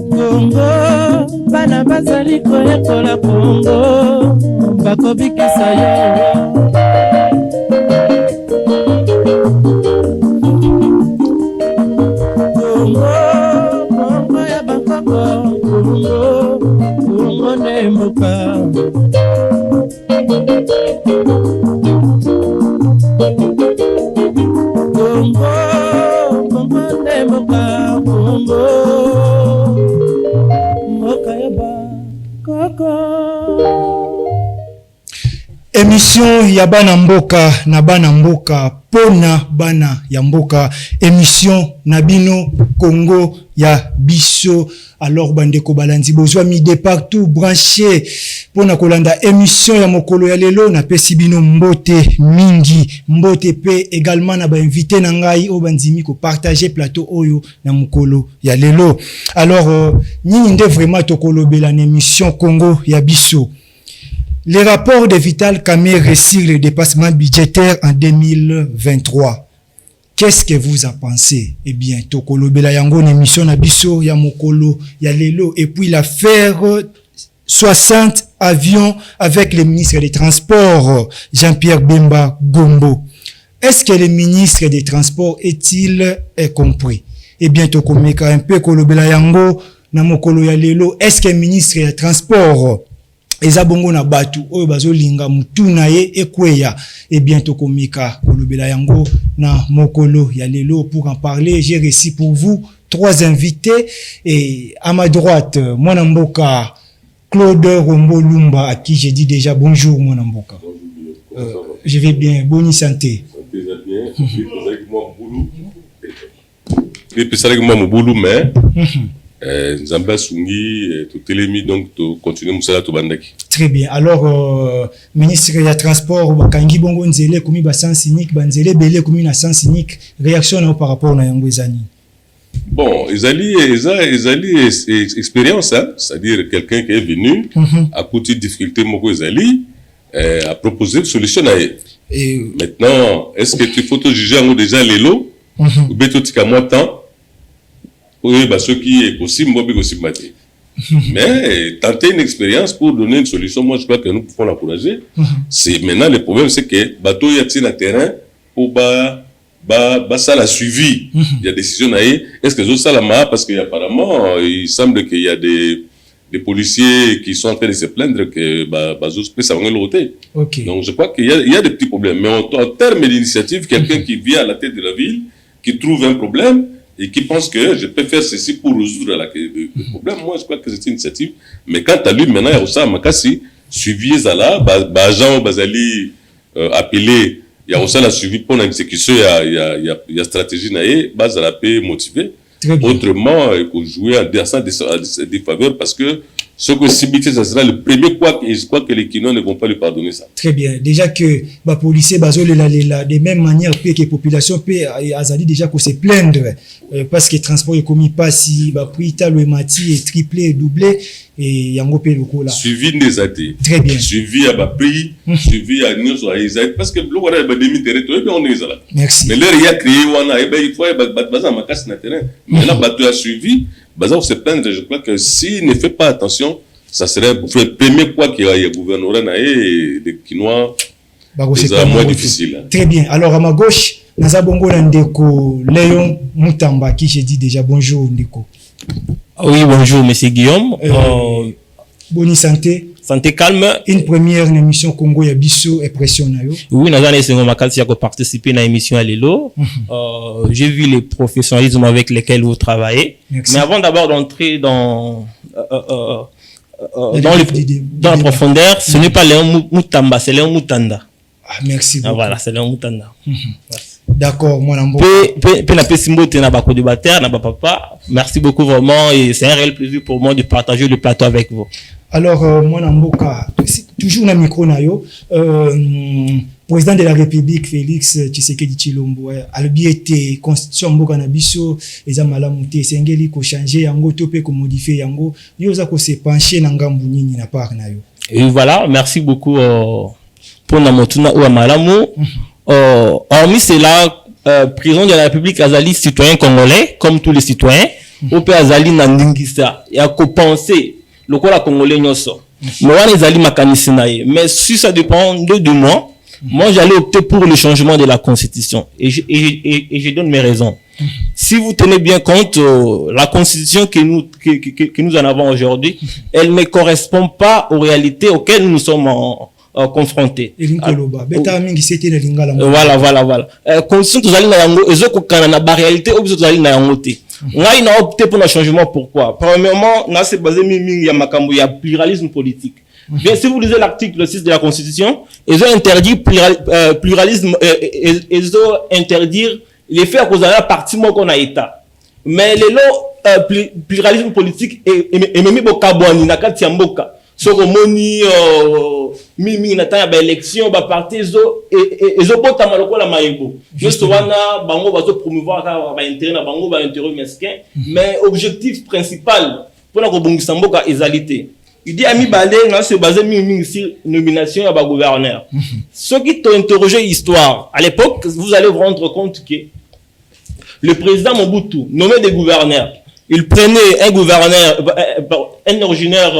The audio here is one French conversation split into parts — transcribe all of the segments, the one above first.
Congo, bana bazali koyekola Congo, bakobikisa yo. Congo, Congo ya bakoko, Congo, Congo nemboka. Congo, Congo nemboka, Congo, mboka ya bakoko. Émission ya bana mboka na bana mboka pona bana ya mboka, émission Nabino Congo ya biso. Alors bandeko balandi bozwa mide partout branché pona kolanda émission ya mokolo ya lelo na pesi bino mbote mingi mbote pe également na ba invité na ngai o bandimi ko partager plateau oyo na mokolo ya lelo. Alors nini nde vraiment tokolobela na émission Congo ya biso. Les rapports de Vital Kamerhe réussir le dépassement budgétaire en 2023. Qu'est-ce que vous en pensez? Eh bien, Tokolo Bela Yango, émission Nabiso, Yamokolo, Yalelo, et puis l'affaire 60 avions avec le ministre des Transports, Jean-Pierre Bemba Gombo. Est-ce que le ministre des Transports est-il compris? Eh bien, Tokomeka un peu Kolo Bela Yango, Namokolo Yalelo, est-ce que le ministre des Transports eza bongo na batu oyo bazolinga mutuna ye ekweya? Et bientôt komika kolobela yango na mokolo ya lelo. Pour en parler, j'ai reçu pour vous 3 invités. Et à ma droite, Mwana Mboka Claude Rombo Lumba, à qui j'ai dit déjà bonjour Mwana Mboka. Je vais bien, bonne santé. Déjà bien, mais Nzamba Sungi, tout télémi, donc tu continues Moussala Tobandaki. Très bien. Alors, ministre des Transports, Bakangi Bongo Nzele, Koumi Bassan Sinik, Banzele Belé, Koumi Nassan Sinik, réaction par rapport à Yangwezani? Bon, Ezali expérience, hein? C'est-à-dire quelqu'un qui est venu à côté de difficultés, Moko Ezali, a proposé une solution à elle. Et maintenant, est-ce que tu faut te juger en déjà les lots, ou bien tu as moins de temps? Oui, bah, ce qui est possible, moi, aussi maté. Mais tenter une expérience pour donner une solution, moi, je crois que nous pouvons l'encourager. C'est maintenant le problème, c'est que bateau y a-t-il un terrain pour ça la suivi. Il y a des décisions à est-ce que ça la marre parce qu'apparemment il semble qu'il y a des policiers qui sont en train de se plaindre que ça va l'ôter. Donc je crois qu'il y a des petits problèmes. Mais en termes d'initiative, quelqu'un qui vient à la tête de la ville, qui trouve un problème et qui pense que je peux faire ceci pour résoudre le problème, moi je crois que c'est une initiative. Mais quant à lui, maintenant, il y a aussi un makasi, suivi Zala, Bajan, Bazali, appelé, il y a aussi la suivi pour l'exécution, il y a stratégie, Bazala peut motiver. Autrement, il faut jouer en défaveur parce que ce que Sibité, ça sera le premier quoi, et je crois que les Kinois ne vont pas lui pardonner ça. Très bien. Déjà que les policiers, de même manière que les populations peuvent déjà se plaindre parce que le transport est commis pas si prix le mati est triplé, doublé et yango pe loko là. Suivi des athées. Très bien. Suivi à prix, suivi à nous sur Isaïe parce que l'eau voilà demi territoire on est là. Merci. Mais l'air il y a créé il faut baza ma casse na terrain. Mais là bateau a suivi. Bazar se plaindre, je crois que s'il ne fait pas attention, ça serait le premier quoi qu'il y a gouvernement et les Kinois, c'est moins difficile. Très bien. Alors à ma gauche, Nazabongo Ndeko, Léon Moutamba, qui j'ai dit déjà bonjour Ndeko. Oui, bonjour Monsieur Guillaume. Bonne santé. Santé calme. Une première émission Congo ya biso et pression na yo. Oui, nous avons participé à l'émission à Lelo. J'ai vu les professionnalismes avec lesquels vous travaillez. Merci. Mais avant d'abord d'entrer dans la profondeur, ce n'est pas Léon Moutamba, c'est Léon Moutanda. Ah, merci beaucoup. Voilà, c'est Léon Moutanda. D'accord, moi merci beaucoup vraiment et c'est un réel plaisir pour moi de partager le plateau avec vous. Alors, moi, Namboka, toujours dans le micro, président de la République, Félix Tshisekedi Tshilombo, albi été constitution Mboka Nabiso, et Malamuté, Sengeli, ko changer, yango, topé, ko modifier, yango, yoza ko se pencher, nangambu nini, na part na yo. Et voilà, merci beaucoup, pour Namotuna ou Amalamu. Hormis cela, président de la République azali citoyen congolais comme tous les citoyens ou peut azali na ndingisa ya ko penser lokola congolais nyoso mais wana ezali makanisi na ye mais si ça dépend de moi j'allais opter pour le changement de la constitution et je donne mes raisons. Si vous tenez bien compte, la constitution que nous en avons aujourd'hui, elle ne correspond pas aux réalités auxquelles nous sommes confrontés. Voilà. Constitution tozali na yango ezokokana na ba réalité obiso tozali na yango te. Ngai na opté pour un changement pourquoi? Premièrement, na se basé mingi ya makambo ya pluralisme politique. Bien, si vous lisez l'article 6 de la Constitution, ils ont interdit pluralisme, ils ont interdire les faits qu'on a parti moi qu'on a état. Mais les lots pluralisme politique et même bokabwani na kati ya mboka. Soko moni mimi na tanya ba élection ba parti zo bota maloko la maïbo. Juste wana bango ba zo promouvoir ba intérêt na bango ba intérêt mesquin, mais objectif principal pour la kobongisa mboka égalité. Il dit Ami Balé, on se basé sur nomination à gouverneur. Ceux qui t'ont interrogé l'histoire, à l'époque, vous allez vous rendre compte que le président Mobutu nommait des gouverneurs. Il prenait un gouverneur, un originaire,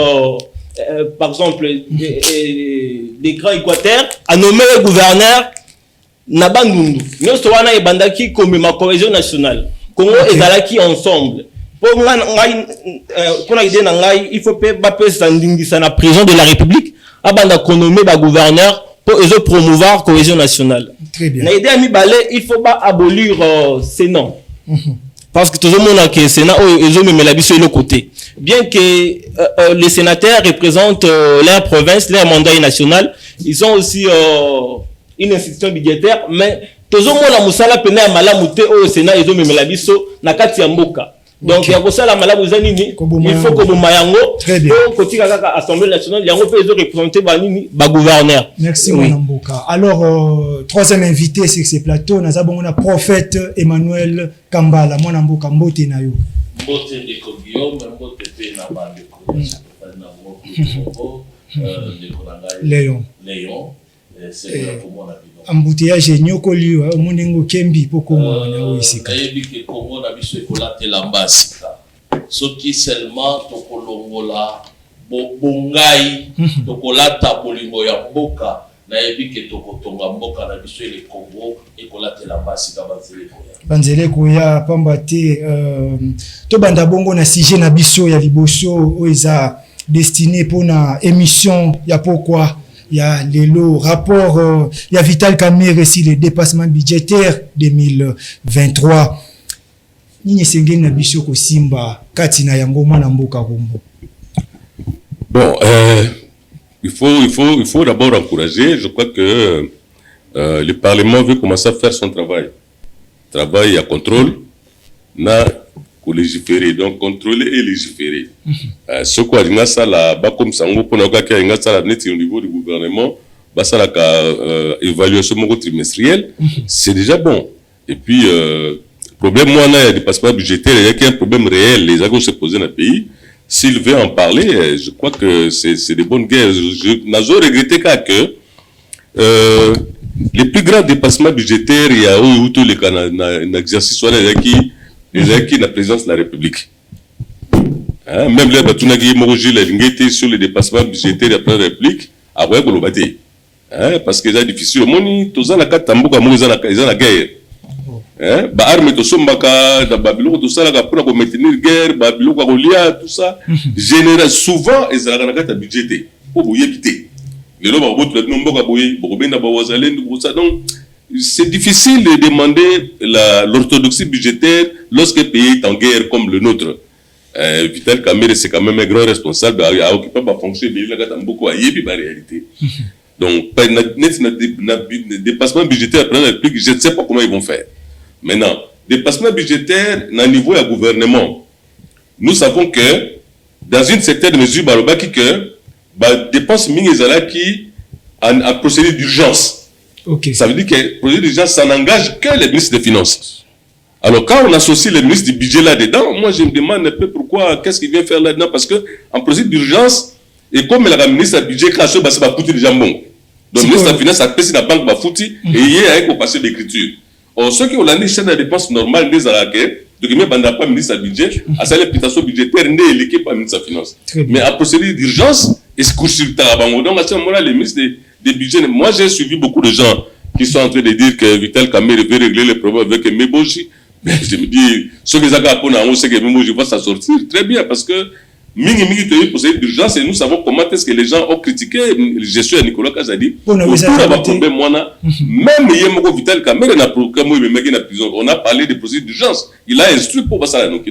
par exemple, des Grands Équateurs, a nommé un gouverneur Nabandundu. Nous sommes en Bandaki comme ma cohésion nationale. Congo et Zalaki ensemble. Pour il faut pas s'endingisa la président de la République abanda konomé ba gouverneur pour promouvoir la cohésion nationale. Très bien. Il faut pas abolir Sénat. Parce que tout le monde a que Sénat ils ont même la biso de l'autre côté. Bien que les sénateurs représentent leur province, leur mandat national, ils ont aussi une institution budgétaire mais tout le monde a musala pena malamute au Sénat ils ont même la biso na kati ya mboka. Donc il y a pour ça la malade il faut que Mayango côté Assemblée nationale yango peut représenter ba gouverneur. Merci Mwanamboka. Alors troisième invité sur ce plateau nous avons un prophète Emmanuel Kambala Mwanamboka mbote na yo. Mbote de Guillaume mbote pe na bande ko Léon c'est pour moi embouteillage nyokoli munengo kembi poko na oisika yebi ke Congo na biso ekolatela mbasika soki seulement tokolongola bongai tokolata bolingo ya mboka na yebi ke tokotonga mboka na biso le Congo ekolatela mbasika banzele koya pamba te to banda bongo na sujet na biso ya liboso oiza destiné pour na émission ya pourquoi il y a le rapport, il y a Vital Kamerhe sur le dépassement budgétaire 2023. Nini sengeni na biso ko simba kati na yango mwana mboka kombo. Bon, il faut d'abord encourager. Je crois que le Parlement veut commencer à faire son travail. Travail à contrôle, na légiférer, donc contrôler et légiférer. Ce qu'on a ça là, bas comme ça, on peut avoir qu'un gars ça là net au niveau du gouvernement, bas ça là évaluation trimestrielle, c'est déjà bon. Et puis problème moi là, il y a des passeports budgétaires, il y a qu'un problème réel, les agents se posent dans le pays. S'il veut en parler, je crois que c'est des bonnes guerres. Je n'ai regretté que les plus grands dépassements budgétaires, il y a où tous les cas exercice soit là qui la présidence de la République. Hein? Même les Batunagi Moroji, les sur les dépassements budgétaires après la République, après pour le battre. Parce que c'est difficile. Moni, tout ça, la carte tamboka, ils ont la guerre. Bah, armes, tout ça, dans Babylone, tout ça, pour maintenir la guerre, Babylone, tout ça. Général, souvent, ils ont la carte budgétaire. Pour vous éviter. Les lois, donc, c'est difficile de demander l'orthodoxie budgétaire lorsque le pays est en guerre comme le nôtre. Vital Kamerhe, c'est quand même un grand responsable à occuper la fonction de la réalité. Donc, dépassement budgétaire après la République, je ne sais pas comment ils vont faire. Maintenant, dépassement budgétaire, à niveau du gouvernement, nous savons que dans une certaine mesure, dépenses minimales qui en procédure d'urgence. Okay. Ça veut dire que le projet d'urgence, ça n'engage que les ministres des Finances. Alors, quand on associe les ministres du budget là-dedans, moi, je me demande un peu pourquoi, qu'est-ce qu'il vient faire là-dedans, parce que en projet d'urgence, et comme la ministre du budget, ça va coûter déjà bon. Donc, le ministre des Finances a passé la banque, et il y a un passé d'écriture. Or, ceux qui ont l'année chaîne de dépenses normale des Araké, donc, il n'y a pas ministre du budget, à sa l'imputation budgétaire, n'est l'équipe pas ministre de la Finance. Mais à procédure d'urgence, et ce cours sur le Tarabango. Donc, à ce moment-là, les ministres des budgets, moi, j'ai suivi beaucoup de gens qui sont en train de dire que Vital Kamerhe veut régler les problèmes avec Meboji. Mais je me dis, ceux qui ont c'est que Meboji va s'en sortir très bien parce que Mingi procédure d'urgence et nous savons comment est-ce que les gens ont critiqué la gestion de Nicolas Kazadi. Même Vital Kamerhe n'a pas en prison. On a parlé de procédures d'urgence. Il a instruit pour ça. Donc,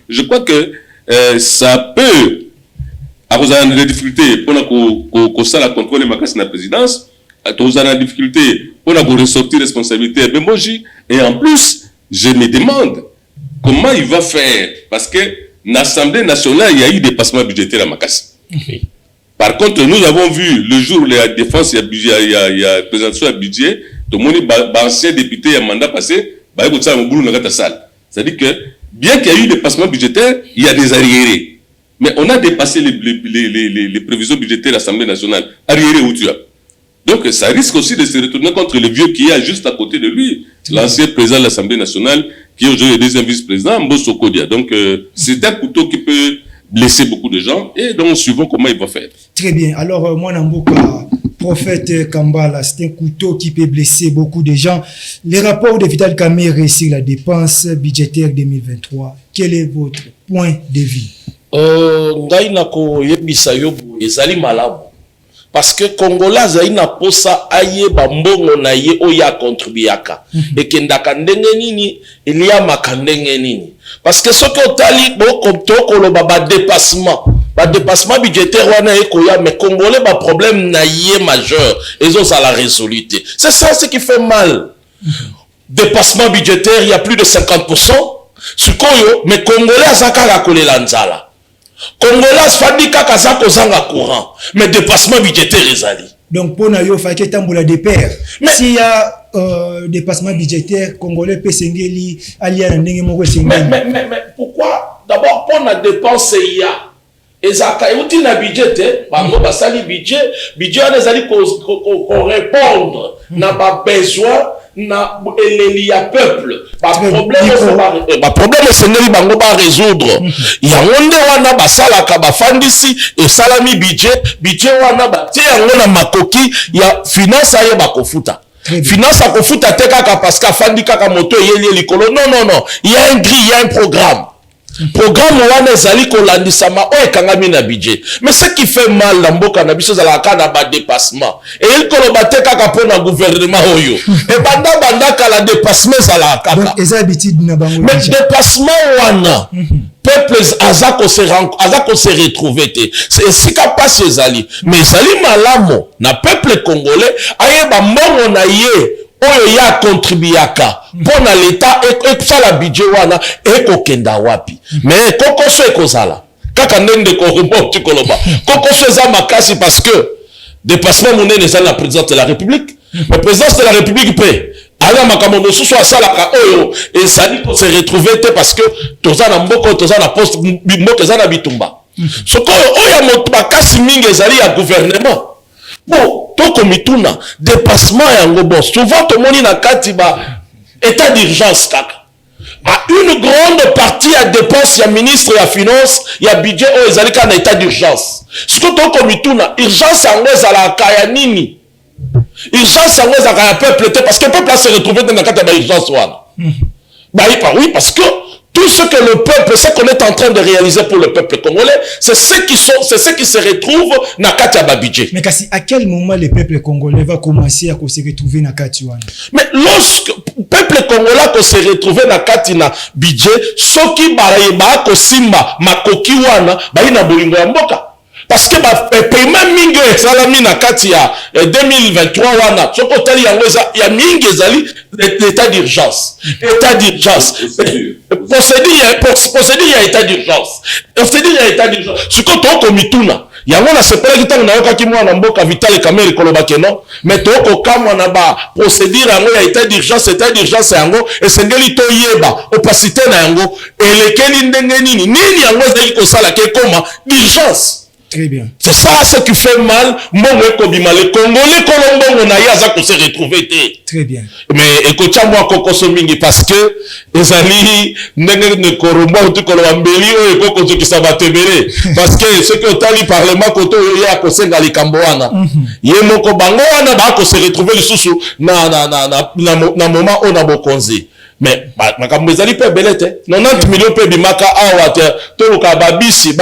je crois que ça peut avoir des difficultés pour ça la contrôle de la présidence. Vous avez des difficultés pour ressortir responsabilité à Meboji. Et en plus, je me demande comment il va faire parce que l'Assemblée nationale, il y a eu des dépassements budgétaires à Makassi. Par contre, nous avons vu le jour où la défense, il y a présentation à budget, tout le monde, ancien député, il y a mandat passé, c'est-à-dire que bien qu'il y ait eu des dépassements budgétaires, il y a des arriérés. Mais on a dépassé les prévisions budgétaires de l'Assemblée nationale. Arriérés où tu as. Donc, ça risque aussi de se retourner contre le vieux qui est juste à côté de lui, l'ancien président de l'Assemblée nationale, qui est aujourd'hui le deuxième vice-président, Mbosso Kodia. Donc, c'est un couteau qui peut blesser beaucoup de gens, et donc, suivons comment il va faire. Très bien. Alors, moi, Namboka, prophète Kambala, c'est un couteau qui peut blesser beaucoup de gens. Les rapports de Vital Kamerhe sur la dépense budgétaire 2023, quel est votre point de vue? Ngai nako yebisa yobu ezali malamu. Parce que Congolais azali na posa ayeba mbongo na ye oya contribuaka. Ekendaka ndenge nini eliamaka ndenge nini. Parce que ce que otali tokoloba ba dépassement budgétaire wana ekoya mais Congolais ba problème na ye majeur ezozala résolute. C'est ça ce qui fait mal. Dépassement budgétaire, il y a plus de 50%. Sukoyo mais Congolais azaka la kolela nzala. Congolais fadi kaka zako zanga courant mais dépassement budgétaire ezali. Donc pour nayo fake tambola de pair. S'il y a dépassement budgétaire congolais peut sengeli alia na ndenge moko sengeli. Mais pourquoi d'abord pour la dépense il y a ezaka euti na budget bango basali budget on ezali ko répondre na ba besoin na eleli ya peuple ba problème sengeli bango ba résoudre yango nde wana basalaka bafandisi esalami budget wana batie yango na makoki ya finance aye bakofuta finance akofuta te kaka parce que afandi kaka moto eyeli likolo non il y a un gris, il y a un programme wana ezali kolandisama o ekangami na budget. Mais ce qui fait mal na mboka na biso ezalaka na ba dépassement et il koloba te kaka po na gouvernement oyo e banda kala dépassement ezalaka kaka eza habitude na bango. Mais dépassement wana peuple azako se retrouver te c'est sika passe ezali mais ezali malamo na peuple congolais ayeba mbongo na ye oyo ya contribuaka pona l'état et la budget wana ekokenda wapi mais kokoso ekozala kaka ndende ko remonte koloba kokoso eza makasi parce que dépassement monene eza la présidence de la République mais présidence de la République pe ala makambo mosusu asalaka oyo ezali ko se retrouver te parce que toza na mboko toza na poste mboko eza na bitumba sokoyo oyo moto makasi mingi ezali ya gouvernement. Bon, toko mituna dépassement yango bon souvent to moni na kati ba état d'urgence kaka a une grande partie à dépense ya ministre ya finance ya budget o ezalika na état d'urgence siko toko mituna urgence yango ezalaka ya nini urgence yango ezalaka ya peuple te parce que peuple a se retrouvé dans la kati ba urgence wana oui parce que tout ce que le peuple, ce qu'on est en train de réaliser pour le peuple congolais, c'est ce qui se retrouve dans Katia Babidje. Mais à quel moment le peuple congolais va commencer à se retrouver dans Katia? Mais lorsque le peuple congolais va se retrouver dans Katia Babidje, ce qui va kosimba makoki wana ba ina bolingo ya mboka. Parce que paiement mingi ezalami na kati ya 2023 wana soko tali yango ya mingi ezali l'état d'urgence. État d'urgence. Procédure ya état d'urgence. Procédure ya état d'urgence. Siko toko mituna yango na sepela kitanga na yoka ki mwana mboka Vital Kamerhe koloba keno mais toko kamwa na ba procédure yango ya état d'urgence yango esengeli to yeba opacité na yango elekeli ndenge nini yango ezali kosala ke koma d'urgence. Très bien. C'est ça ce qui fait mal. Les Congolais, on a se retrouver. Très bien. Mais écoutez moi parce que les amis ne koromba ou kolambeli ou ekoko qui ça va te mêler parce que ce que tali parlement koto ya ko senga likamboana yemoko bango wana ba ko se retrouver le sous na moment on a bokonzi. Mais makambo ezali pe belete 90 millions pe bimaka awa to ka babisi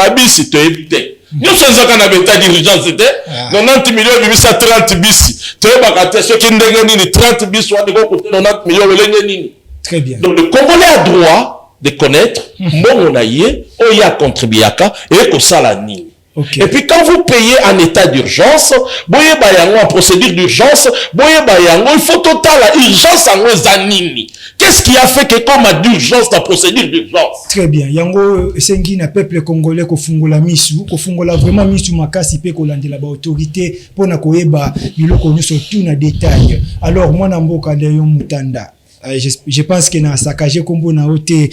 te éviter. Nous sommes en train d'urgence, c'était 90 millions, 30 bis. Tu vois, ceux qui ont 30 bis, soit de 90 millions. Très bien. Donc, le Congolais a droit de connaître, mon aïe, on y a contribué à ça, et que ça la nie. Okay. Et puis, quand vous payez en état d'urgence, boye bayango en procédure d'urgence, boye bayango, il faut total urgence en zanini. Qu'est-ce qui a fait que comme à d'urgence la procédure d'urgence? Très bien. Yango sengi na peuple congolais ko fungola misu, ko fungola vraiment misu makasi pe ko landela ba autorité pona koyeba biloko nyonso tout na détail. Alors moi na mboka de yo mutanda. Je pense que na sakaje kombo na oté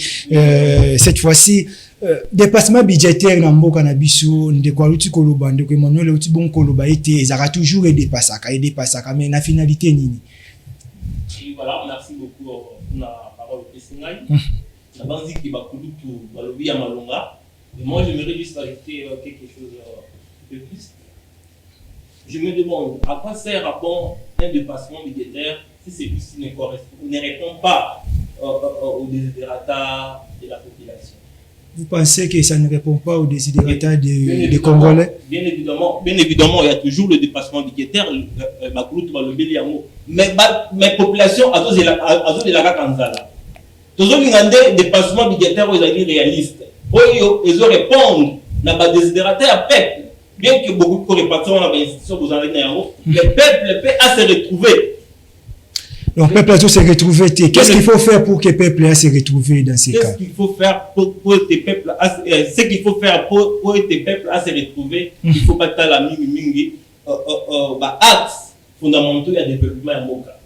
cette fois-ci dépassement budgétaire na mboka na biso ndeko aluti koloba ndeko Emmanuel uti bon koloba été ezaka toujours et dépassaka mais na finalité nini? Voilà, merci beaucoup pour la parole de Pessingaï. La base qui va couler tout, va le à Malonga. Et moi, j'aimerais juste ajouter quelque chose de plus. Je me demande à quoi sert un dépassement budgétaire si celui-ci ne répond pas aux désidérata de la population. Vous pensez que ça ne répond pas aux désidérata des Congolais? Bien évidemment, il y a toujours le dépassement budgétaire, mais la population a de la Kanzala. Toujours un dépassement budgétaire où ils sont réalistes. Ils répondent à des désidérata à peuple. Bien que beaucoup de répartitions dans les institutions, le peuple a se retrouver. Donc, le peuple a se retrouver. Qu'est-ce qu'il faut faire pour que le peuple a se retrouver dans ces cas? Qu'est-ce qu'il faut faire pour que le peuple a se retrouver? Il faut pas que la mingi actes fondamentaux de développement à Moka.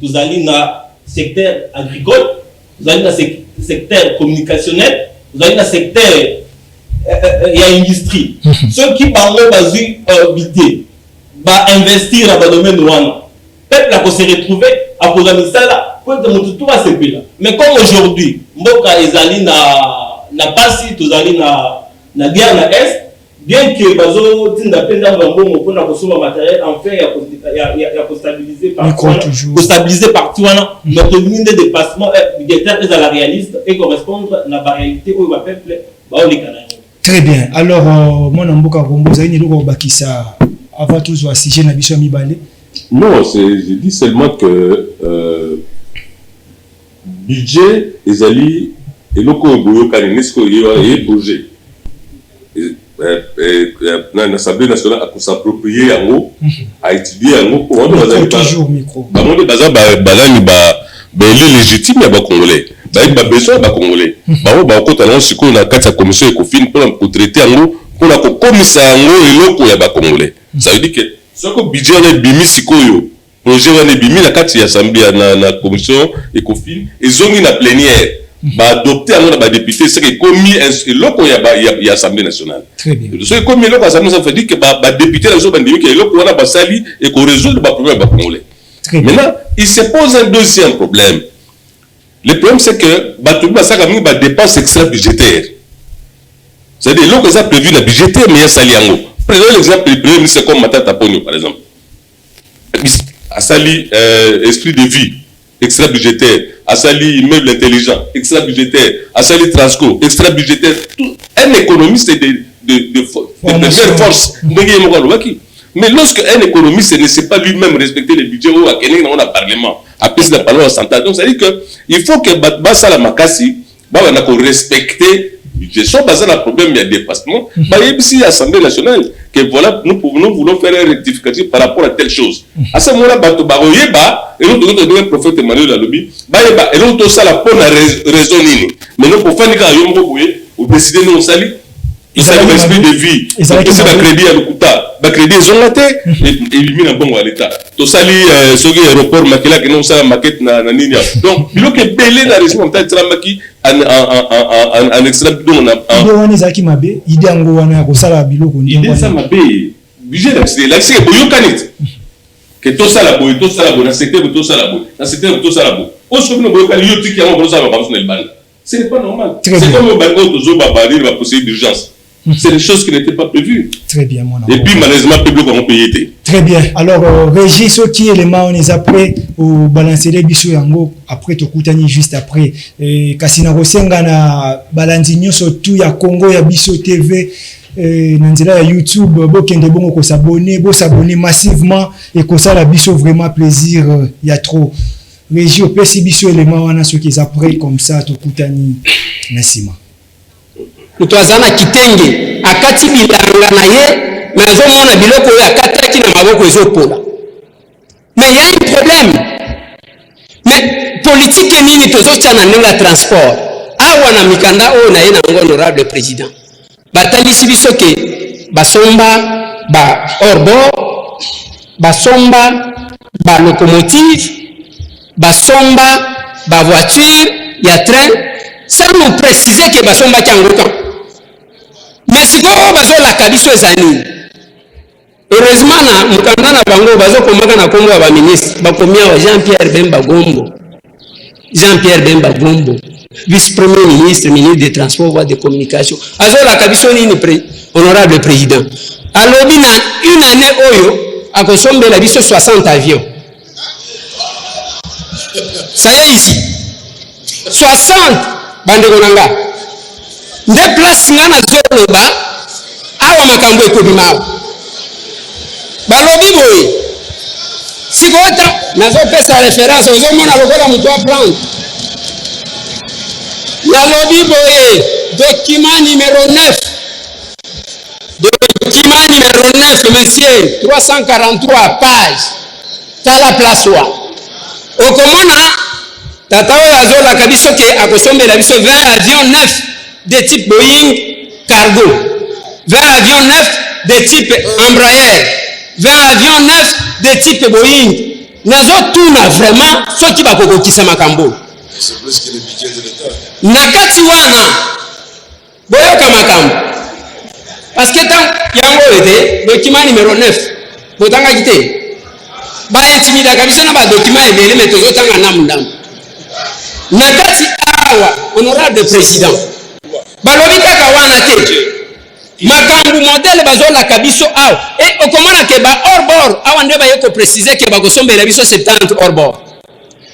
Vous allez dans le secteur agricole, vous allez dans le secteur communicationnel, vous allez dans le secteur industrie. Ceux qui parlent investir dans le domaine de peuple a se retrouver à cause de ça là. Mais comme aujourd'hui, Mboka Ezali n'a pas si tous allés na guerre na est, bien que bazo tinda penda bango pour na consommer matériel en fait il y a stabiliser partout notre ligne de dépassement budgétaire est à la réaliste et correspondre à la réalité où le peuple ba les Canadiens. Très bien. Alors mon Mboka Rombo zali ndoko bakisa avant tout zo sujet na biso mibale. Non, je dis seulement que budget ezali eloko boyo kanesko et projet. L'Assemblée nationale a s'approprier yango, a étudier yango pour toujours micro. Ba monde baza balani ba légitime ya ba congolais. Ba besoin ba congolais. Ba kota na siko na kati ya commission ECOFIN pour traiter yango pour la komisa yango eloko ya ba congolais. Ça veut dire que ce que budget est bimi sikoyo, projet est bimi la carte assemblée na commission ECOFIN, ils ont une plénière, bah adopté à la député, c'est que commis l'autre il y a assemblée nationale. Très bien. Ce que commis l'autre assemblée ça veut dire que bah député la zone bandimi que l'autre on a pas sali et qu'on résout le problème bah congolais. Maintenant, il se pose un deuxième problème. Le problème c'est que bah tout ça quand même bah dépenses extra budgétaires. C'est-à-dire l'autre ça prévu la budgétaire mais il y a sali yango. Prenons l'exemple du premier ministre comme Matata Ponyo, par exemple. Asali esprit de vie, extra budgétaire. Asali immeuble intelligent, extra budgétaire. Asali Transco, extra budgétaire. Un économiste de première force. Mais lorsque un économiste ne sait pas lui-même respecter les budgets ou à Kenya, on a parlement, à plus de parlement central. Donc, ça veut dire qu'il faut que Bassa Makassi, on a respecter. Soit basé sur le problème il y a dépassement, il y a aussi l'Assemblée nationale que voilà, nous voulons faire un rectificatif par rapport à telle chose. À ce moment-là, et l'autre prophète Emmanuel Alobi, et l'autre ça la bonne raison. Mais nous pour faire des cas, ou décider nous sali, ça a l'esprit de vie. C'est un crédit à l'Okuta. Le crédit est zonate et il met un bon à l'État. Tout ça, ce qui est aéroport, Makela, qui n'a pas maquette na Ninia. Donc, il y a que belé la région, peut-être Maki en extrême. Idée en Gowana, Kosala Biloko. Idée ça m'a payé. Budget d'accès. L'accès est boyo canette. Que tout ça la boy, tout ça la boy, dans le secteur de tout ça la boy, dans le secteur de tout ça la boy. Au second, nous boyo canette, il y a un bon ça va pas le ban. Ce n'est pas normal. C'est comme au Bango, toujours Babadi, va pousser d'urgence. C'est des choses qui n'étaient pas prévues. Très bien, mon Et puis, malheureusement, le public va payer. Très bien. Alors, Régis, ce qui est les mains, on est après, au balancer les bisous yango, après, tu koutani juste après. Kasina Rosenga na balanzinyo surtout ya Congo, ya Biso TV, nanzela ya YouTube, bokende bongo ko s'abonner massivement et ko ça la Biso vraiment plaisir, il y a trop. Régis, au PC Biso élément, on a ceux qui est après, comme ça, tu koutani, Nassima. Mutwazana kitenge akati bilanga na ye mais azomona biloko oyo akataki na maboko ezopola. Mais il y a un problème. Mais politique nini tozotia na ndenge ya transport awa na mikanda oyo na ye na ngo honorable président batalisi biso ke basomba ba hors-bord, basomba ba locomotive, basomba ba voiture ya train, sans nous préciser que basomba ki yango kan. Mais si vous avez la kabiso ezani, heureusement na mukanda na bango bazo komaka na kombo ya ministre bakomia wa Jean-Pierre Bemba Gombo, vice-premier ministre, ministre des Transports, voies de communication. Azo la kabiso ni honorable président. Alobi na une année oyo akosombe la biso 60 avions. Ça y est ici. 60 bande konanga. Nde place nga na zoloba awa makambo ekobima balobi boye sikota nazopesa référence ozomona lokola moto wa plante nalobi boye document numéro 9 monsieur 343 pages tala place wa okomona tata oyo azolaka biso ke akosombela biso 20 avions 9 de type Boeing cargo, 20 avions 9 de type Embraer, 20 avions 9 de type Boeing. Nazo tuna vraiment ce qui va kokokisa makambo. C'est plus que le budget de l'État. Nakati wana boyoka makambo. Parce que tant yango ete document numéro 9 botanga kite. Ba intimida kabisa na ba document ebele metozo tanga namndam. Nakati awa honorable président balobi kaka wana te makambu modèle bazola kabiso awa et okomona ke ba hors bord awa nde ba yeko préciser ke bakosombela biso 70 hors bord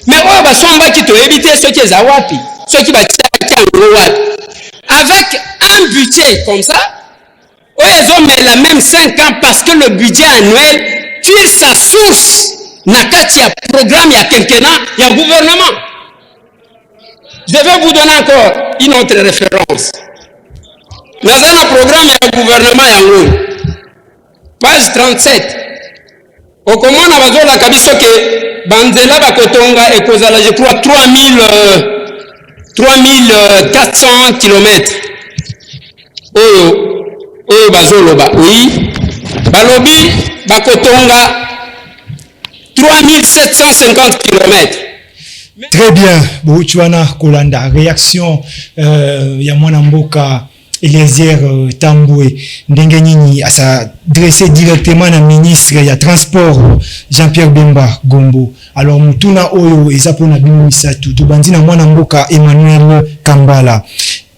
mais oyo basomba ki to éviter ceux qui za wapi ceux qui batiaki yango wapi avec un budget comme ça oyo ezomela même 5 ans parce que le budget annuel tire sa source na kati ya programme ya quinquennat ya gouvernement. Je vais vous donner encore une autre référence. Dans un programme du gouvernement yango, page 37. Au comment on a la kabiso que banzela bakotonga et kozala je crois 3400 km. Oyo bazoloba oui. Balobi bakotonga 3750 km. Très bien, Bouchouana Kolanda, réaction ya mwana mboka Eliezer Tamboué ndenge nini s'adresser directement na ministre ya transport Jean-Pierre Bemba Gombo. Alors mutuna oyo ezapona bimisatu to bandina mwana mboka Emmanuel Kambala.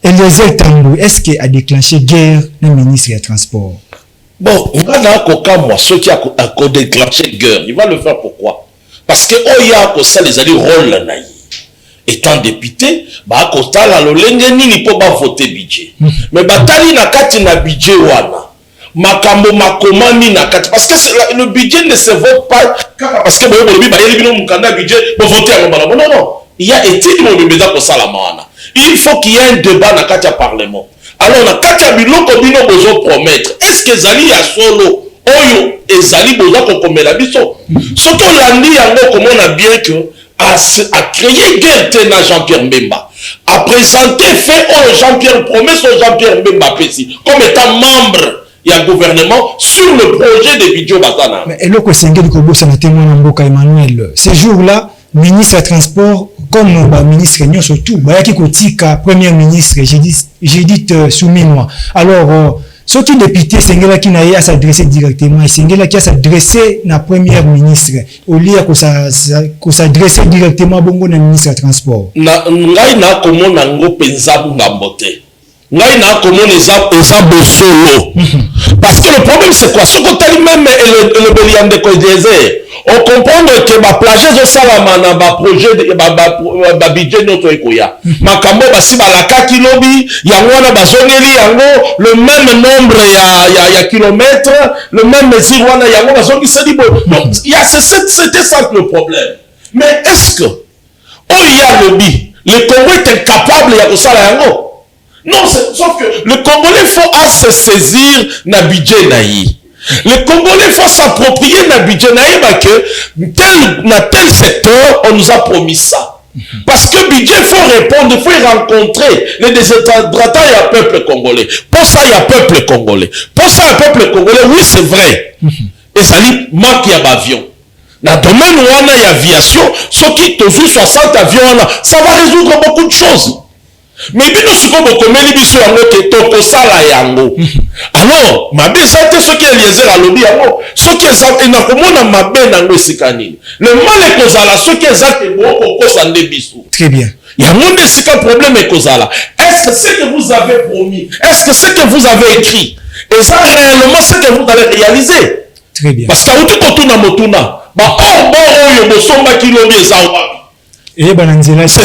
Eliezer Tamboué, est-ce qu'il a déclenché guerre le ministre ya transport? Bon, on va encore ceux qui a déclenché guerre, il va le faire pourquoi? Parce que oya ko ça les alliés rôle na naï étant député ba ko tala lo lenge nini po ba voter budget mais batali na kati na budget wana makambo makomani na kati parce que le budget ne se vote pas parce que boyo bi ba yeli bino mukanda budget pour voter en bala non il y a étude mo bimeza ko sala mawana il faut qu'il y ait un débat na kati parlement alors na kati biloko bino bozo promettre est-ce que zali ya solo oyo ezali boza kokomela biso soto landi yango komona bien que à créer guerre à Jean-Pierre Mbemba, à présenter fait au Jean-Pierre promesse au Jean-Pierre Mbemba Pessi comme étant membre du gouvernement sur le projet de Bidjo Batana. Mais eloko sengeli kobosa na témoin na mboka Emmanuel. Ce jour-là, ministre des Transports comme ministre nyonso tout bayaki kotika premier ministre Judith Suminwa. Alors surtout député sengela qui n'a s'adresser directement, sengela qui s'adresser na premier ministre au lieu que s'adresser directement bongo na ministre des Transports. Na ngai na komona ngo penza ngambote. Ngai na komona eza bosolo. Parce que le problème c'est quoi? Ce côté même le Belian de Kodjeze, on comprend que ba plagiat zo salama na ba projet de ba budget notre ekoya. Makambo basi balaka kilobi, yango na bazongeli yango le même nombre ya kilomètres, le même mesure wana yango bazongi sedi bo. Donc il y a c'était ça le problème. Mais est-ce que il y a lobby, le Congo est incapable ya kosala yango? Non, sauf que le Congolais faut se saisir na budget naï. Le Congolais faut s'approprier na budget naï parce que dans tel secteur on nous a promis ça. Parce que budget faut répondre, faut rencontrer les déshydratats et le peuple congolais. Pour ça il y a peuple congolais. Pour ça le peuple congolais, oui c'est vrai. Et ça dit manque ya avion. Dans le domaine où on a l'aviation, ceux qui ont 60 avions, ça va résoudre beaucoup de choses. Mais bino siko bokomeli biso yango ke toko sala yango. Alors, mabe ça te ce qui est lié à lobby yango, ce qui est na komona mabe nango sikani. Le mal est kozala ce qui est ça que boko ko sande biso. Très bien. Yango ne sika problème est kozala. Est-ce que ce que vous avez promis, est-ce que ce que vous avez écrit, et ça réellement ce que vous allez réaliser? Très bien. Parce que outi kotuna motuna, ba bon oyo bosomba ki lobby ezawa. C'est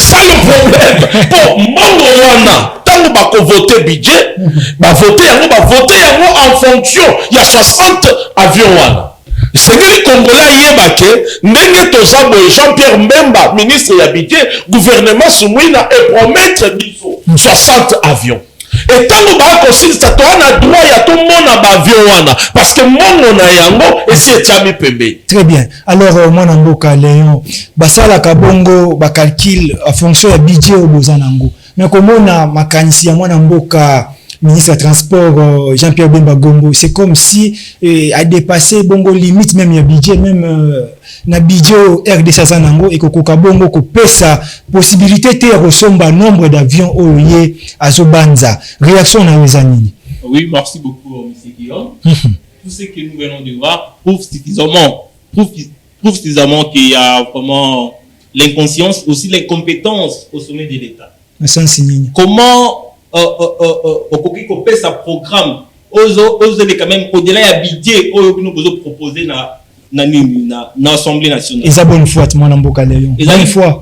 ça le problème. Pour Mbongo Wana, tant que bako voter budget, ba voter yango en fonction. Il y a 60 avions Wana. C'est que les Congolais yebake, ndenge tozabo Jean-Pierre Mbemba, ministre ya budget, gouvernement Soumouina et promettre 60 avions. Et tant que bako si ça a droit ya tout monde à avion Wana parce que mon na yango et c'est tami pembe. Très bien. Alors moi Namboka Léon, basala kabongo ba calcul en fonction du budget au bozanango. Mais comme on a makanisi ya moi Namboka ministre des Transports Jean-Pierre Bemba Gombo, c'est comme si a dépassé bongo limite même ya budget même na budget RDC zanango et kokoka bongo ko pesa possibilité te resomba nombre d'avions oye azobanza. Réaction na wezanini. Oui, merci beaucoup monsieur Guillaume. Tout ce que nous venons de voir prouve suffisamment qu'il y a vraiment l'inconscience, aussi l'incompétence au sommet de l'État. Comment au pèse sa programme aux quand même au-delà ya budget au nous besoin proposer na l'Assemblée nationale. Et ça bonne foi moi Namboka Léon. Bonne foi.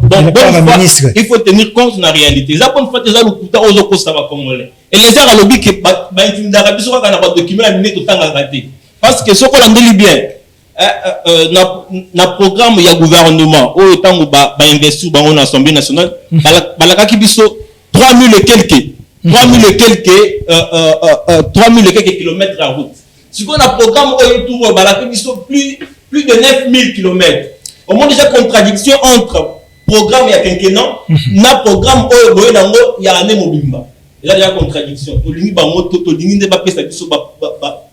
Ministre. Il faut tenir compte de la réalité. Ça bonne foi déjà le couta aux autres ça va congolais. Et les gens à lobby que ba intimidara biso ka na ba document ya minute tanga raté. Parce que ce qu'on entend bien na programme ya gouvernement au temps ba investir ba en Assemblée nationale balaka ki biso 3000 et quelques 3000 et quelques kilomètres à route. Si on a programme autour plus de 9000 kilomètres. Au moins déjà contradiction entre programme et quinquennat, na programme il y a un mobimba. Il y a déjà contradiction. To lingi ba moto to lingi ne ba pesa biso ba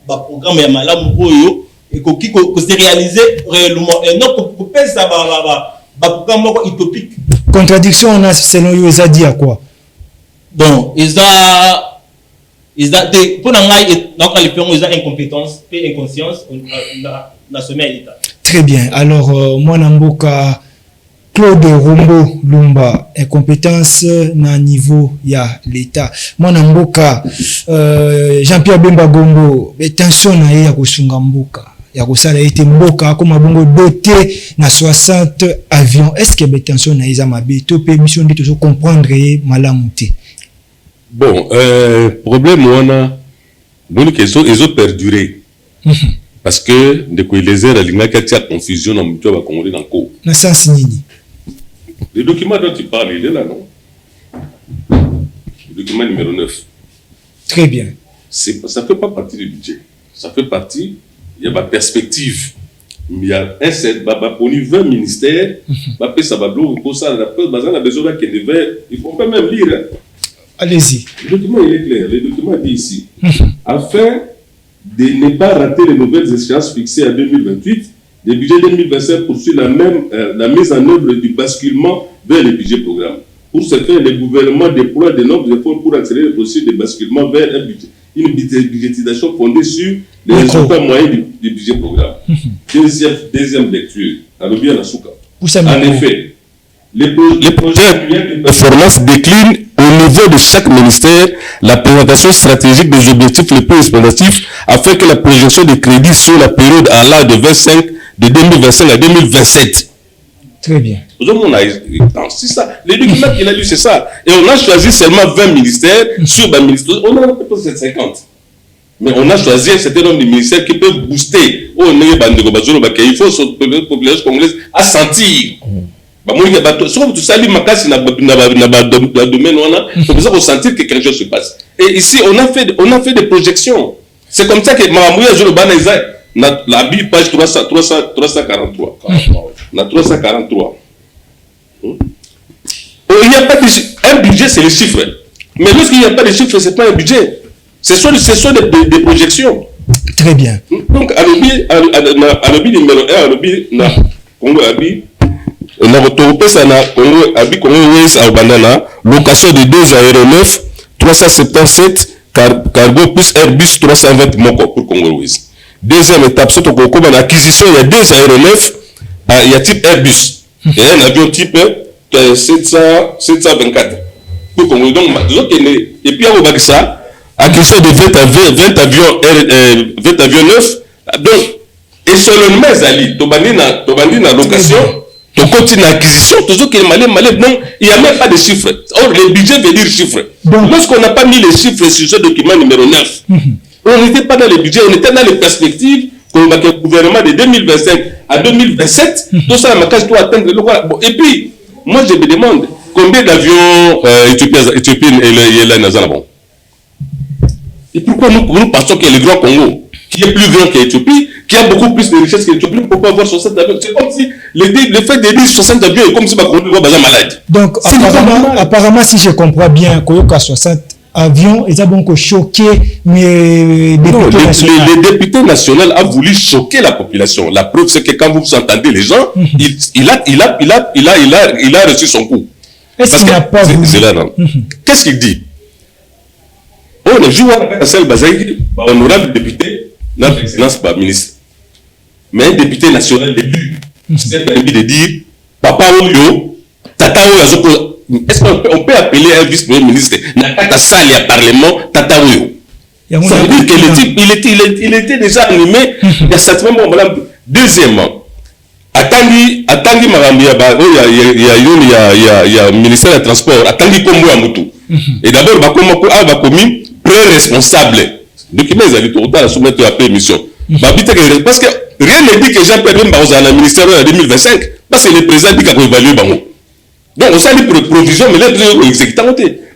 programme ya malamu oyo et ko se réaliser réellement et non ko pesa ba programme utopique. Contradiction on a selon yo ça dit à quoi? Bon, pour nous, incompétence et inconscience dans ce même état. Très bien. Alors, moi, Namboka, Claude Rombo Lumba, incompétence na niveau ya l'État. Moi, Namboka, Jean-Pierre Bemba Gombo, tension na ya kusunga mboka. Ya kusala ete mboka comme bongo doté na 60 avions. Est-ce que tension na isa mabe to permission de toujours comprendre malamuté? Bon, problème on a bon qu'ils ont perduré parce que de quoi les airs il y a confusion dans le Congolais dans co. Na sens nini? Le document dont tu parles il est là non? Le document numéro 9. Très bien. Ça fait pas partie du budget. Ça fait partie il y a ma perspective. il y a un set, pour 20 ministères, ça va pour ça, on a besoin qu'il il faut pas même lire. Hein. Allez-y. Le document il est clair, le document dit ici, afin de ne pas rater les nouvelles échéances fixées à 2028, le budget 2025 poursuit la mise en œuvre du basculement vers le budget programme. Pour ce faire, le gouvernement déploie de nombreux efforts pour accélérer le processus de basculement vers une budgétisation fondée sur les résultats moyens du budget programme. Deuxième lecture, en effet, les projets de performance déclinent au niveau de chaque ministère la présentation stratégique des objectifs les plus expansifs afin que la projection de crédits sur la période allant de 2025 à 2027. Très bien. C'est ça. Les documents qu'il a lu, c'est ça. Et on a choisi seulement 20 ministères sur le ministère. On a peut-être 50. Mais on a choisi un certain nombre de ministères qui peuvent booster. Il faut que la population congolaise a sentir. Tout ça, dans le domaine, on peut sentir que quelque chose se passe. Et ici, on a fait des projections. C'est comme ça que Mamamouya Zolobaneza, la Bible, page 343. La 343. Il n'y a pas de un budget, c'est les chiffres. Mais lorsqu'il n'y a pas de chiffres, ce n'est pas un budget. Ce sont des projections. Très bien. Donc, à l'objet numéro 1, à l'objet Congo Abi, on a retrouvé ça na Congo Abi Congo West à Bandana, location de 2 aéronefs, 377 cargo plus Airbus 320 Moko pour Congo West. Deuxième étape, c'est une acquisition, il y a 2 aéronefs, il y a type Airbus. Il y a un avion type 724 pour Congo. Donc, et puis, on va ça, acquisition de 20 avions neufs. Donc, et selon mes alliés, tu as na location, tu continues l'acquisition, toujours qu'il est malin. Donc, il n'y a même pas de chiffres. Or, le budget veut dire chiffres. Lorsqu'on n'a pas mis les chiffres sur ce document numéro 9, on n'était pas dans le budget, on était dans les perspectives qu'on va que le gouvernement de 2025 à 2027, tout ça, je dois atteindre le droit. Bon, et puis, moi, je me demande combien d'avions éthiopiens et là, bon. Et pourquoi nous pensons que le Grand Congo, qui est plus grand qu'Éthiopie, qui a beaucoup plus de richesses qu'Éthiopie, ne peut pas avoir 60 avions. C'est comme si le fait de dire 60 avions est comme si on va être malade. Donc, apparemment, si je comprends bien, Koyoka 60 avions, ils ont choqué les députés nationaux ont voulu choquer la population. La preuve, c'est que quand vous entendez les gens, il a reçu son coup. Est-ce qu'il n'a pas Qu'est-ce qu'il dit? On est joué à celle Bazaï, honorable député, notre excellence par ministre. Mais un député national élu, c'est permis de dire Papa Oyo, Tata Oyo, est-ce qu'on peut appeler un vice-premier ministre Nakata Sali à Parlement Tata Oyo? Ça veut dire que le type, il était déjà animé, il y a certainement bon. Deuxièmement, Atangi Marambi, il y a ministère des Transports, Atangi Kombo Amutu. Et d'abord, va commis pré-responsable. Donc, il m'a dit à soumettre à permission. Parce que rien ne dit que Jean-Pierre Bemba dans le ministère en 2025, parce que le président dit qu'il va évaluer Bango. Donc, on s'est dit provision, mais là, on exécute.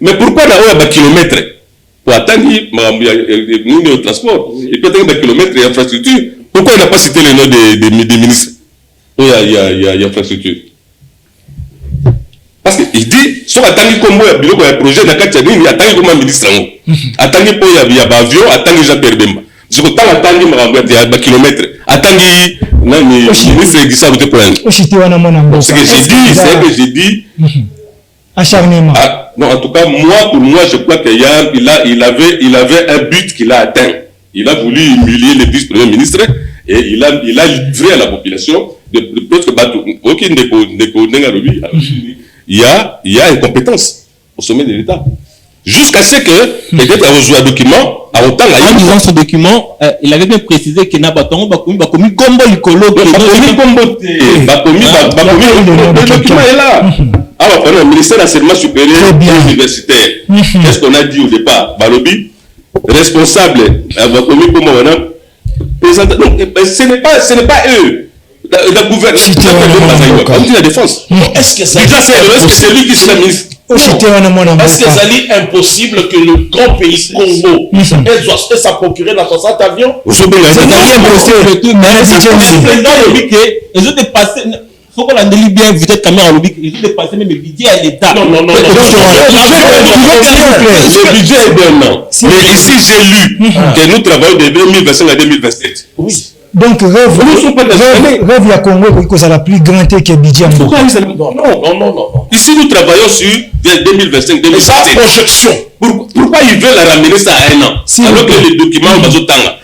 Mais pourquoi on a un kilomètre pour attendre le transport et puis attendre un kilomètre et infrastructure? Pourquoi il n'a pas cité le nom des ministres? Il y a infrastructure. Parce qu'il dit, si on attend comme un projet de il attend comme un ministre. Attend pour il y a un avion, attend Jean-Pierre Bemba. Je peux attendre un kilomètre. Attend le ministre qui s'est pour un. C'est ce que j'ai dit. Acharnement. Non, en tout cas, pour moi, je crois qu'il avait un but qu'il a atteint. Il a voulu humilier le vice-premier ministre et il a livré à la population de presque bateau. Aucune il y a incompétence au sommet de l'État. Jusqu'à ce que, peut-être, à un document, à autant en disant ce document, il avait bien précisé que Nabatongo va commis Gombo Likolo. Le document est là. Alors, le ministère de l'enseignement supérieur et universitaire, qu'est-ce qu'on a dit au départ? Balobi, responsable, va commis comme présentant. Donc, ce n'est pas eux. La gouvernance, la défense. Est-ce que c'est lui qui se ministre? Est-ce que c'est impossible que le grand pays Congo ait sa procurer dans 60 avions? Faut qu'on l'analyse bien, vous êtes quand même en lobby, ils ont dépassé même le budget à l'État. Non. Le budget est bien, non. Mais ici, j'ai lu que nous travaillons de 2025 à 2027. Oui. Donc, rêve à Congo, parce que la plus grande que le budget. Non. Ici, nous travaillons sur 2025-2027. Sa projection. Pourquoi ils veulent la ramener ça à un an? Alors que les documents,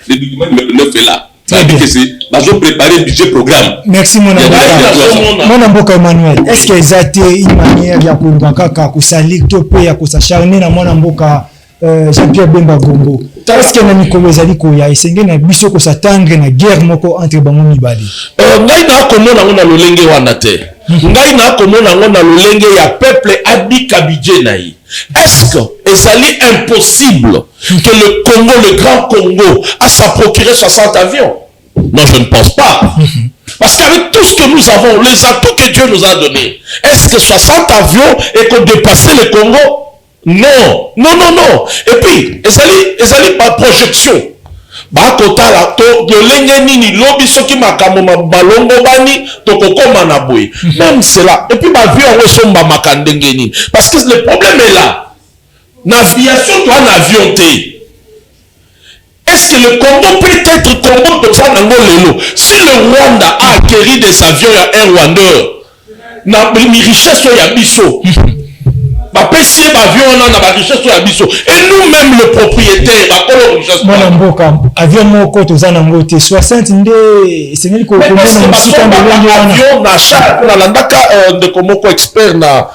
les documents numéro 9 est là. Ça veut dire que c'est préparer le budget programme. Merci mon amboka Emmanuel. Est-ce que ça a été une manière ya kaka kusalir tope ya kusacharner na mon amboka Jean-Pierre Bemba Gombo? Est-ce que na mikolo ezali ko ya esenge na biso ko s'attendre na guerre moko entre bango mibali? Ngai na komona ngona lolenge wana te. Ngai na komona ngona lolenge ya peuple abika budget na yi. Est-ce que ezali impossible que le Congo, le grand Congo, a sa procuré 60 avions? Non, je ne pense pas. Parce qu'avec tout ce que nous avons, les atouts que Dieu nous a donnés, est-ce que 60 avions et qu'on dépasse le Congo? Non. Et puis, ezali ma projection. Bakota la to lolenge nini lobi soki makambo balongo bani to kokoma na boy. Même cela. Et puis ma vie en somba makandenge nini. Parce que le problème est là. L'aviation doit en avion té. Est-ce que le Congo peut être Congo de ça dans le si le Rwanda a acquéri des avions à un Rwandeur, na richesse ya biso. Ba PC avion on a richesse ya biso et nous-mêmes le propriétaire ba kolo richesse. Mon amboka avion moko to za nango te 60 nde seneli ko komona avion na cha na landaka de komoko expert na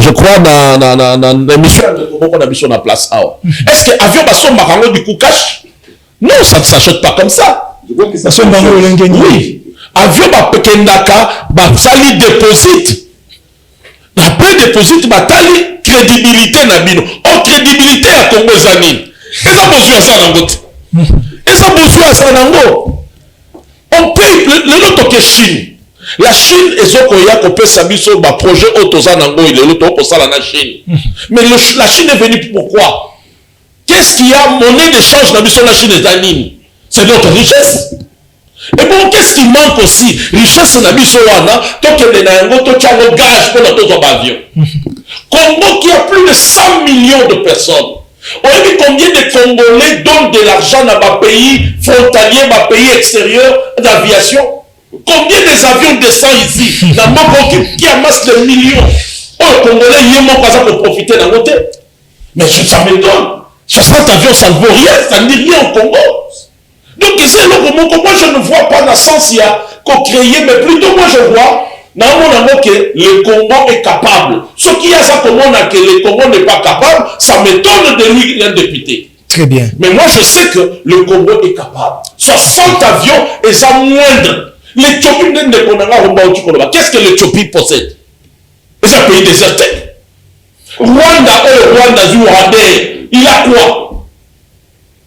je crois na mission de komoko na biso na place A. Est-ce que avion ba somba kango du coup cash? Non, ça ne s'achète pas comme ça. Oui. Avion ba pekendaka ba sali déposit. Après déposit ba tali crédibilité na bino. Oh crédibilité à Congo zanine. Eza besoin ça nango. Eza besoin ça nango. On paye le lot que Chine. La Chine ezokoya ko pesa biso ba projet otoza nango il est lot pour ça la Chine. Mais la Chine est venue pourquoi? Qu'est-ce qu'il y a monnaie d'échange dans la Chine et Zanine? C'est notre richesse. Et bon, qu'est-ce qui manque aussi? Richesse dans la tant que les Nayango, tant qu'il y a un gage pour notre avion. Congo qui a plus de 100 millions de personnes. On a vu combien de Congolais donnent de l'argent dans ma pays frontalier, ma pays extérieur d'aviation? Combien des avions descendent ici? Dans mon Congo qui amasse des millions. Oh, les Congolais, ils n'ont pas ça pour profiter d'un côté. Mais ça m'étonne. 60 avions, ça ne vaut rien, ça ne dit rien au Congo. Donc, ici, moi, je ne vois pas dans le sens il y a qu'on créer, mais plutôt, moi, je vois, que le Congo est capable. Ce qui y a ça, comment que le Congo n'est pas capable, ça m'étonne de lui, un député. Très bien. Mais moi, je sais que le Congo est capable. 60 avions, et ça moindre. L'Éthiopie, qu'est-ce que l'Éthiopie possède? C'est un pays déserté. Rwanda, il a quoi?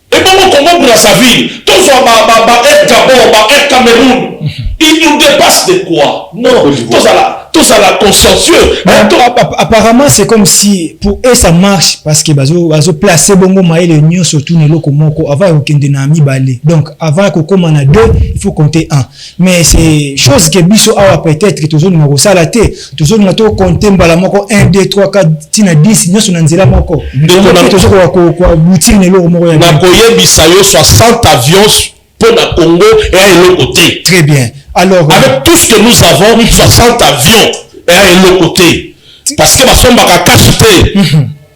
Et bon, Congo pour sa ville, tous Air Gabon, Air Cameroun, il nous dépasse de quoi? Non, tous à la consensueux. Apparemment, c'est comme si pour eux ça marche parce que bazo placer bongo maïle union surtout nelo komoko avant okende na mibale. Donc avant que comme on a deux, il faut compter un. Mais c'est chose que biso awa peut-être que toujours numéro ça la té, toujours na to compter mbala moko 1 2 3 4 tina 10 nyoso na nzela moko. Donc toujours ko boutique nelo moko ya. Na koyebisa yo 60 avions pour le Congo et à l'autre côté. Très bien. Alors, avec tout ce que nous avons, 60 avions et à l'autre côté. Parce que ma femme m'a cacheté.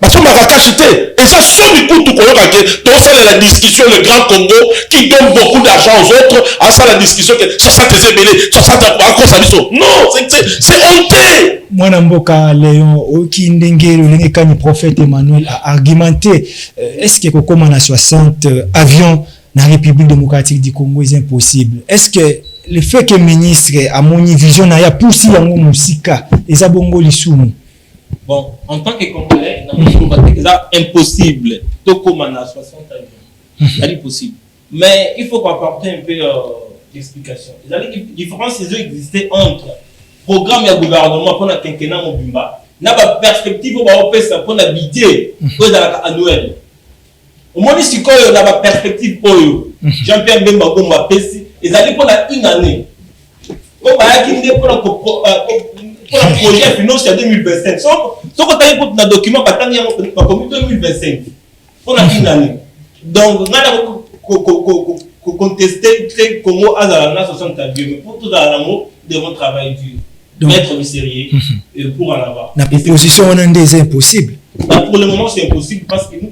Ma femme m'a cacheté. Et ça, sur du coup, tout le la discussion, le Grand Congo, qui donne beaucoup d'argent aux autres, à ça la discussion, que 60 zébélés, 60 encore ça dit non, c'est honteux. Moi, Namboka Léon, qui ndenge le prophète Emmanuel a argumenté, est-ce que comme on a 60 avions dans la République démocratique du Congo est impossible? Est-ce que le fait que le ministre a mon vision a poussé à mon musika et à bongo l'issoumu? Bon, en tant que Congolais, c'est impossible. Tout comme on a 60 avions, c'est impossible. Mais il faut apporter un peu d'explication. Les différences existaient entre programme et gouvernement pour la quinquennat Mobimba. N'a pas perspective pour la budget annuel. Au moins, si on a une perspective pour Jean-Pierre Bemba Gomba Pessi, ils allaient pour une année. Comme pour le projet financier 2025. Si on a un document pour 2025, pour une année. Donc, on a contesté le Congo à la 60 ans, mais pour tout dans l'amour, nous devons travailler dur, mettre du sérieux pour en avoir. La proposition on a des impossibles. Pour le moment, c'est impossible parce que nous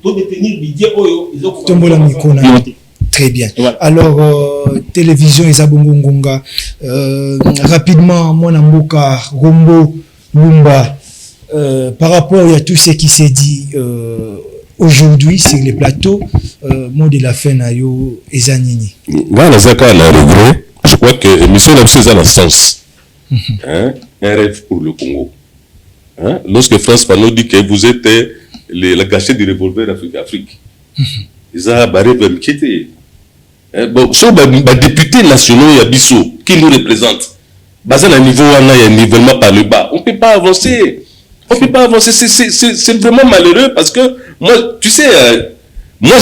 devons détenir le budget. Très bien. Ouais. Alors, télévision Isabongo Ngonga, rapidement, mon amboka, Rombo, Lumba, par rapport à tout ce qui s'est dit aujourd'hui sur les plateaux, mot de la fin, Nayo et Zanini. Voilà, Zaka, le regret. Je crois que l'émission a dans le sens. Un rêve pour le Congo. Lorsque France Fanon dit que vous êtes la gâchette du revolver Afrique. Ils ont barré vers m'inquiéter. Bon, sur les députés nationaux, il y a Bissot qui nous représente. Basé à un niveau, il y a un nivellement par le bas. On ne peut pas avancer. On ne peut pas avancer. C'est vraiment malheureux parce que moi, tu sais, moi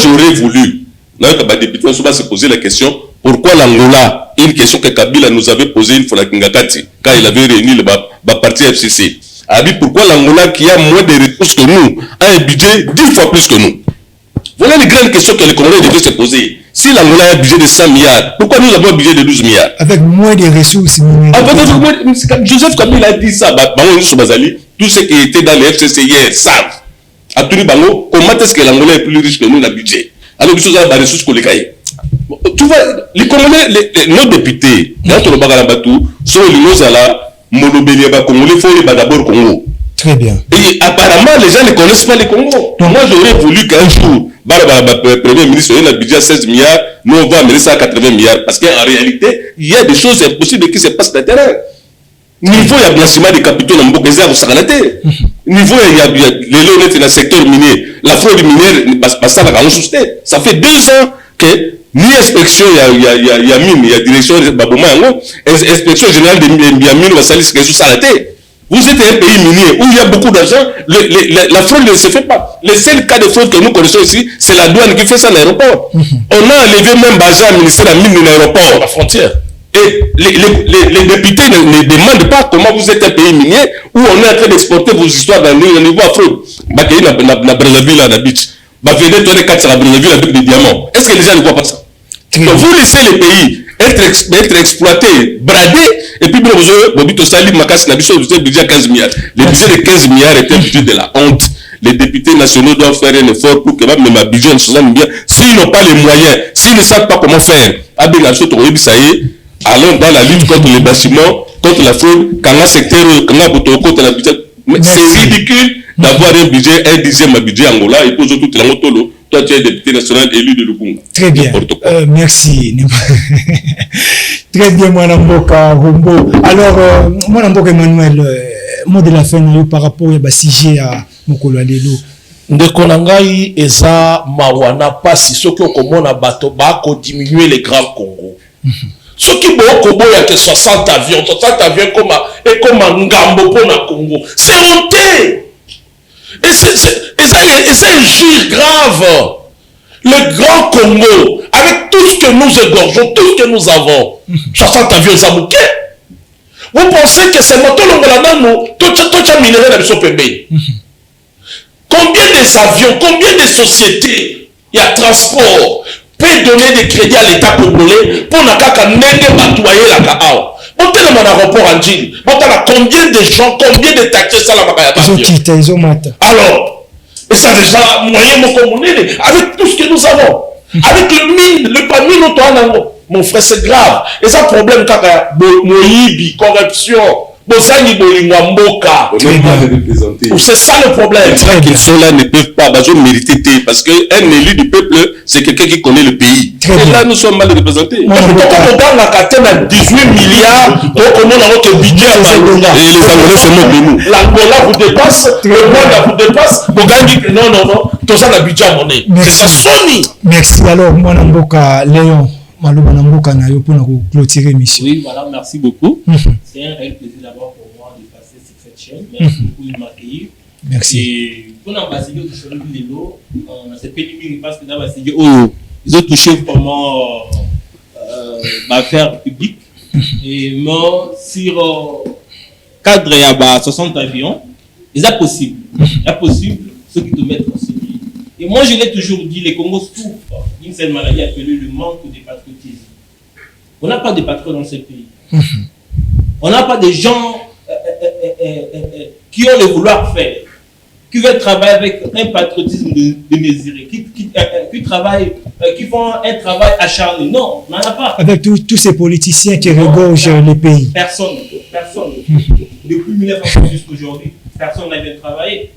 j'aurais voulu. Là, les députés, on se poser la question pourquoi l'Angola, une question que Kabila nous avait posée une fois à Kingakati, quand il avait réuni le parti FCC, a dit pourquoi l'Angola, qui a moins de ressources que nous, a un budget 10 fois plus que nous. Voilà les grandes questions que les Congolais devaient se poser. Si l'Angola a un budget de 100 milliards, pourquoi nous avons un budget de 12 milliards? Avec moins de ressources. Joseph Kabila a dit ça. Tous ceux qui étaient dans les FCC hier savent. À tout Bango, comment est-ce que l'Angola est plus riche que nous dans le budget? Alors, nous avons des ressources qu'on les caille. Tu vois, les Congolais, nos députés, dans le Bagalabatou, sont les Nozala, Monobéliaba, Congolais, il faut d'abord Congo. Très bien. Et apparemment, les gens ne connaissent pas les Congo. Donc, moi, j'aurais voulu qu'un jour, le Premier ministre ait un budget à 16 milliards, nous, on va amener ça à 80 milliards. Parce qu'en réalité, il y a des choses impossibles qui se passent sur le terrain. Niveau, il y a blanchiment des capitaux dans Mbokeza, vous savez. Niveau, il y a les lots dans le secteur minier. La fraude minière, ça va ça fait 2 ans que ni inspection, il y a mine, il y a direction de Baboma, inspection générale de mine, va salir ce que vous arrêtez. Vous êtes un pays minier où il y a beaucoup d'argent, la fraude ne se fait pas. Le seul cas de fraude que nous connaissons ici, c'est la douane qui fait ça à l'aéroport. On a enlevé même Baja, le ministère de la mine de l'aéroport, la frontière. Et les députés ne demandent pas comment vous êtes un pays minier où on est en train d'exporter vos histoires dans le niveau à fraude. Bakay na Brazzaville, à la beach. Venez toi les 4 à Brazzaville avec des diamants. Est-ce que les gens ne voient pas ça? Donc vous laissez les pays être exploités, bradés, et puis Bobito Salim Makas n'a le budget à 15 milliards. Le budget de 15 milliards était un budget de la honte. Les députés nationaux doivent faire un effort pour que même ma budget ne soit bien. S'ils n'ont pas les moyens, s'ils ne savent pas comment faire, allons dans la lutte contre les bâtiments, contre la fraude, quand un secteur, contre la budget. C'est ridicule d'avoir un budget, un dixième budget Angola, et pour tout le monde, toi tu es député national élu de Lukunga. Très bien. Merci. Très bien, Mwanamboka Rombo. Alors, Mwanamboka Emmanuel, mot de la fin par rapport à sujet à Mokolo Alelo. Ndeko na ngai eza mawana pasi soki okomona bato bako diminuer les grands Congo. Soki boko boya que 60 avions comme ngambo pona Congo. C'est honteux. Et c'est un gire grave. Le grand Congo, avec tout ce que nous égorgeons, tout ce que nous avons, 60 avions Zabouké. Vous pensez que c'est moto l'ongolana tout minerai dans le sopébé. Combien des avions, combien de sociétés, il y a transport, peut donner des crédits à l'État congolais pour n'akaka nenge batuaye la kao. On te dans mon aéroport en Gilles. Combien de gens, combien de taxis ça la bagaya d'avion. Alors, et ça déjà moyen mon communauté avec tout ce que nous avons, avec le panier notre mon frère c'est grave. Et ça problème kaka moyibi corruption. Bozani bolingo mboka. C'est ça le problème. Les gens qui sont là ne peuvent pas mériter parce qu'un élu du peuple, c'est quelqu'un qui connaît le pays. Et là, nous sommes mal représentés. On a la catène à 18 milliards, donc on a notre budget à Angola. Et les Angolais se moquent de nous. L'Angola vous dépasse, le Rwanda vous dépasse, Bogani dit que non, tout ça, le budget à monnaie. C'est ça, Sony. Merci. Alors, Mwanamboka Léon. maloba na mboka na yo pour clôturer l'émission. Oui, voilà, merci beaucoup. C'est un réel plaisir d'abord pour moi de passer sur cette chaîne. Merci beaucoup de m'accueillir. Merci. Et pour l'ambassadeur de Cholombi Lelo, on a cette pénible parce que l'ambassadeur, ils ont touché vraiment l'affaire publique. Et moi, sur cadre, il y a 60 avions. Il est possible. Il est possible, ceux qui te mettent en série. Et moi, je l'ai toujours dit, les Congos souffrent d'une seule maladie appelée le manque de patriotisme. On n'a pas de patriotes dans ce pays. On n'a pas de gens qui ont le vouloir faire, qui veulent travailler avec un patriotisme démesuré, qui travaillent, qui font un travail acharné. Non, on n'en a pas. Avec tous ces politiciens qui regorgent le pays. Personne. Depuis 1900 jusqu'à aujourd'hui, personne n'a bien travaillé.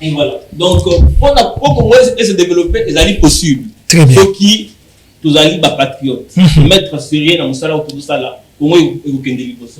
Et voilà. Donc, pour Congo se développer, c'est possible. Très bien. Ceux qui, tous les patriotes, mettre sérieux dans le salaire autour de ça là.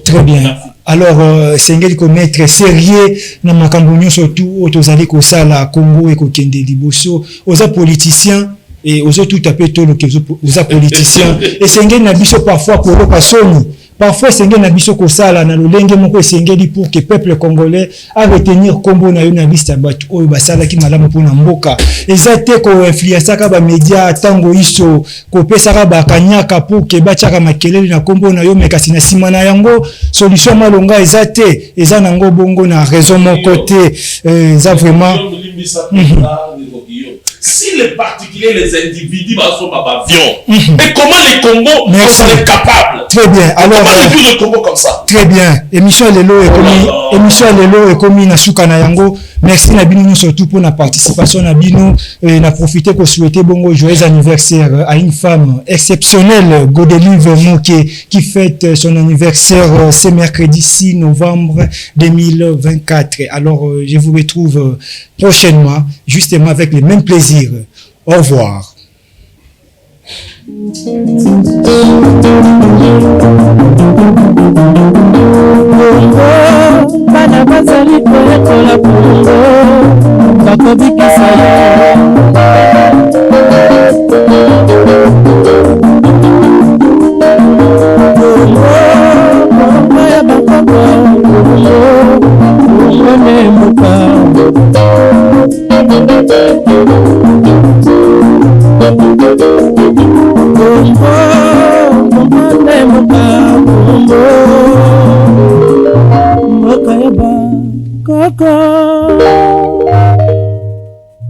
Très bien. Merci. Alors, Sengeli ko mettre sérieux na makambo nyonso surtout otozali ko sala Congo et ko kende liboso. Oza politicien et ozo tout tapé to lo oza politicien et Sengeli na biso parfois ko loka soni. Parfois, Sengeli na biso ko sala na lolenge moko Sengeli pour que peuple congolais a retenir kombo na yo na liste ya bato oyo basala ki malamu pona mboka. Ezate ko influencer ka ba média tango iso ko pesa ba kanyaka pour que batiaka makelele na kombo na yo mekasi na sima na yango solution malonga ezate eza nango bongo na raison mon côté ça vraiment. Si les particuliers, les individus sont pas avions, mais comment les Congos sont capables? Très bien. Alors, comment les vivre le Congo comme ça? Très bien. Émission Lelo est commis na suka na yango. Merci na bino surtout pour la participation na bino et na profiter pour souhaiter bongo joyeux anniversaire à une femme exceptionnelle, Godelive Moké, qui fête son anniversaire ce mercredi 6 novembre 2024. Alors, je vous retrouve prochainement, justement avec les mêmes plaisirs. Au revoir. Bana bazali koyekola Congo bakobikisa Congo ya bakoko Congo ne moka